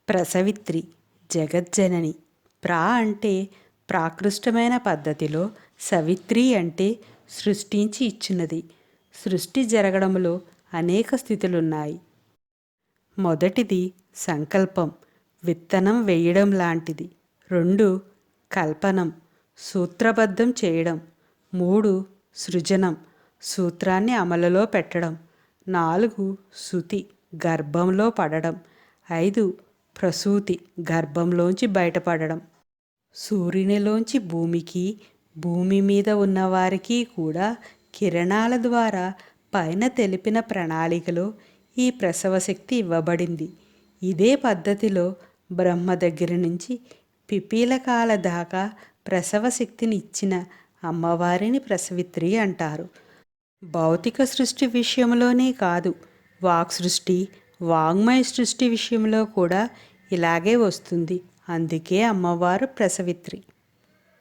ప్రసవిత్రి, జగజ్జనని. అంటే ప్రాకృష్టమైన పద్ధతిలో, సవిత్రి అంటే సృష్టించి ఇచ్చినది. సృష్టి జరగడంలో అనేక స్థితులున్నాయి. మొదటిది సంకల్పం, విత్తనం వేయడం లాంటిది. 2 కల్పనం, సూత్రబద్ధం చేయడం. 3 సృజనం, సూత్రాన్ని అమలులో పెట్టడం. 4 సుతి, గర్భంలో పడడం. 5 ప్రసూతి, గర్భంలోంచి బయటపడడం. సూర్యునిలోంచి భూమికి, భూమి మీద ఉన్నవారికి కూడా కిరణాల ద్వారా పైన తెలిపిన ప్రణాళికలో ఈ ప్రసవశక్తి ఇవ్వబడింది. ఇదే పద్ధతిలో బ్రహ్మ దగ్గర నుంచి పిపీలకాల దాకా ప్రసవశక్తిని ఇచ్చిన అమ్మవారిని ప్రసవిత్రి అంటారు. భౌతిక సృష్టి విషయంలోనే కాదు, వాక్ సృష్టి, వాంగ్మయ సృష్టి విషయంలో కూడా ఇలాగే వస్తుంది. అందుకే అమ్మవారు ప్రసవిత్రి.